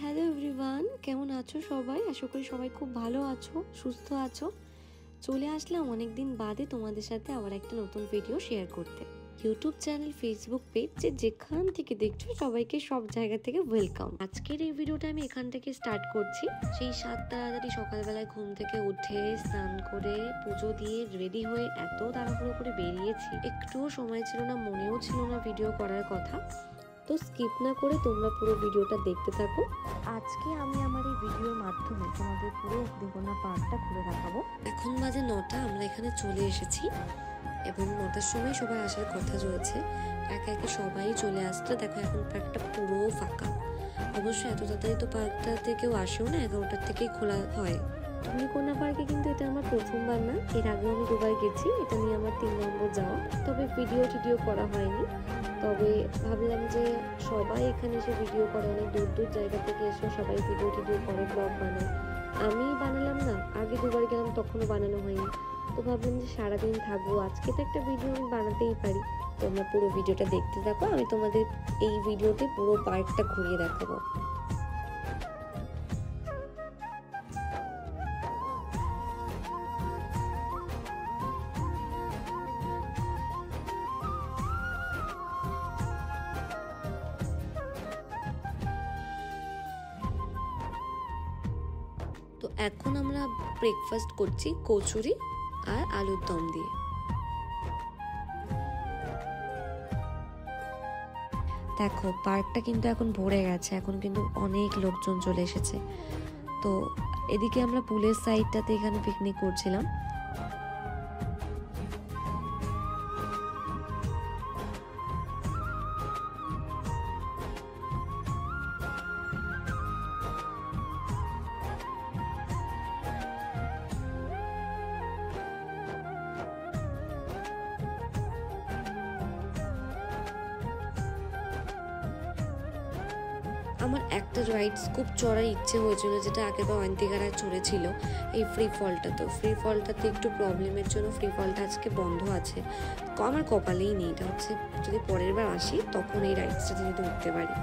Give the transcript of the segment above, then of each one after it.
Hello everyone, কেমন আছো সবাই? আশা করি সবাই খুব ভালো আছো, সুস্থ আছো। চলে আসলাম অনেকদিন বাদে তোমাদের সাথে আবার একটা নতুন ভিডিও শেয়ার করতে। ইউটিউব চ্যানেল, ফেসবুক পেজ, যেখান থেকে দেখছো সবাইকে সব জায়গা থেকে ওয়েলকাম। আজকের এই ভিডিওটা আমি এখান থেকে স্টার্ট করছি। সেই 7 তাড়াতাড়ি সকালবেলায় ঘুম থেকে উঠে স্নান করে পুজো দিয়ে রেডি হয়ে এত তাড়াহুড়ো করে বেরিয়েছি, একটুও সময় ছিল না, মনেও ছিল না ভিডিও করার কথা। তো স্কিপ না করে তোমরা পুরো ভিডিওটা দেখতে থাকো। আজকে আমি আমার এই ভিডিওর মাধ্যমে তোমাদের পুরো দেবনা পার্কটা ঘুরে দেখাবো। এখন বাজে 9টা, আমরা এখানে চলে এসেছি এবং 9টার সময় সবাই আসার কথা রয়েছে। একে একে সবাই চলে আসছে। দেখো এখন পার্কটা পুরো ফাঁকা। অবশ্যই এত তাড়াতাড়ি তো পার্কটাতে কেউ আসেও না, 11টার থেকেই খোলা হয়। তুলিকোনা পার্কে কিন্তু এটা আমার প্রথমবার না, এর আগেও আমি দুবার গেছি। এটা নিয়ে আমার 3 নম্বর যাওয়া। তবে ভিডিও করা হয়নি। তবে ভাবলাম যে সবাই এখানে এসে ভিডিও করে, অনেক দূর দূর জায়গা থেকে এসে সবাই ভিডিও করে, ব্লগ বানায়। আমি বানালাম না, আগে দুবার গেলাম তখনও বানানো হয়নি। তো ভাবলাম যে সারাদিন থাকবো, আজকে তো একটা ভিডিও আমি বানাতেই পারি। তোমরা পুরো ভিডিওটা দেখতে থাকো, আমি তোমাদের এই ভিডিওতে পুরো পার্কটা ঘুরিয়ে দেখাবো। তো এখন আমরা ব্রেকফাস্ট করছি কচুরি আর আলুর দম দিয়ে। দেখো পার্কটা কিন্তু এখন ভরে গেছে, এখন কিন্তু অনেক লোকজন চলে এসেছে। তো এদিকে আমরা পুলের সাইডটাতে এখানে পিকনিক করছিলাম। আমার একটা রাইডস খুব চড়ার ইচ্ছে হয়েছিল, যেটা আগেরবার অয়ন্তিকারা চড়েছিল, এই ফ্রি ফলটা। তো ফ্রি ফলটাতে একটু প্রবলেমের জন্য ফ্রি ফলটা আজকে বন্ধ আছে। আমার কপালেই নেই, এটা হচ্ছে যদি পরের বার আসি তখন এই রাইডসটা যদি উঠতে পারি।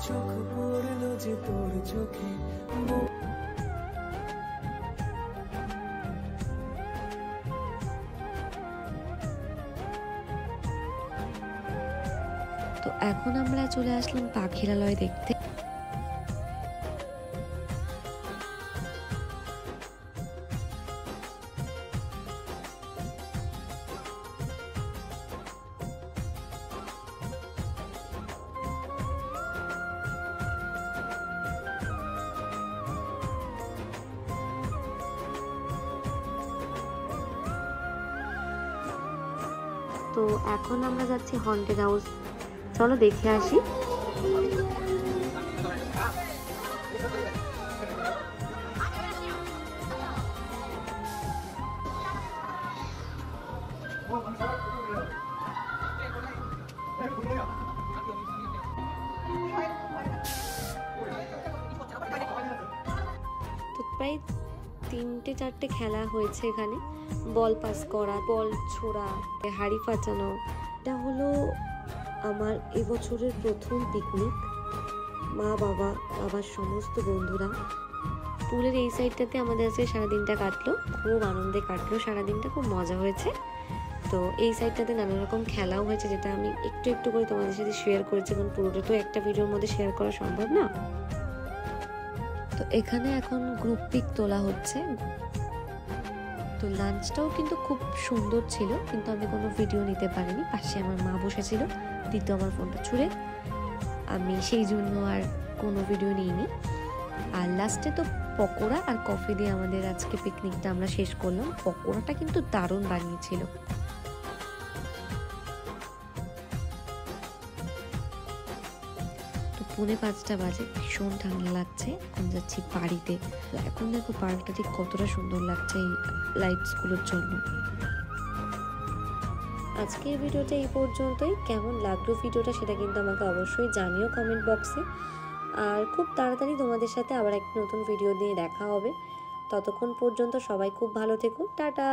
চোখ পড়লো যে তোর চোখে, তো এখন আমরা চলে আসলাম পাখিরালয় দেখতে। তো এখন আমরা যাচ্ছি হন্টেড হাউস, চলো দেখে আসি। তো প্রায় 3-4টে খেলা হয়েছে এখানে। বল পাস করা, বল ছোড়া, হাড়ি ফাটানো। এটা হলো আমার এবছরের প্রথম পিকনিক। মা বাবা, বাবার সমস্ত বন্ধুরা। পুলের এই সাইডটাতে আমাদের আজকে সারাদিনটা কাটলো, খুব আনন্দে কাটলো সারাদিনটা, খুব মজা হয়েছে। তো এই সাইডটাতে নানা রকম খেলাও হয়েছে, যেটা আমি একটু একটু করে তোমাদের সাথে শেয়ার করেছি, কারণ পুরোটা তো একটা ভিডিওর মধ্যে শেয়ার করা সম্ভব না। তো এখানে এখন গ্রুপ পিক তোলা হচ্ছে। তো লাঞ্চটাও কিন্তু খুব সুন্দর ছিল, কিন্তু আমি কোনো ভিডিও নিতে পারিনি। পাশে আমার মা বসেছিল, দিত আমার ফোনটা ছুঁড়ে, আমি সেই জন্য আর কোনো ভিডিও নিইনি। আর লাস্টে তো পকোড়া আর কফি দিয়ে আমাদের আজকে পিকনিকটা আমরা শেষ করলাম। পকোড়াটা কিন্তু দারুণ বানিয়েছিল। তো 4:45 বাজে, ভীষণ ঠান্ডা লাগছে, এখন যাচ্ছি বাড়িতে। তো এখন দেখো পার্কটা ঠিক কতটা সুন্দর লাগছে এই লাইটসগুলোর জন্য। আজকের ভিডিওটা এই পর্যন্তই। কেমন লাগলো ভিডিওটা সেটা কিন্তু আমাকে অবশ্যই জানিও কমেন্ট বক্সে। আর খুব তাড়াতাড়ি তোমাদের সাথে আবার একটা নতুন ভিডিও দিয়ে দেখা হবে। ততক্ষণ পর্যন্ত সবাই খুব ভালো থেকো, টাটা।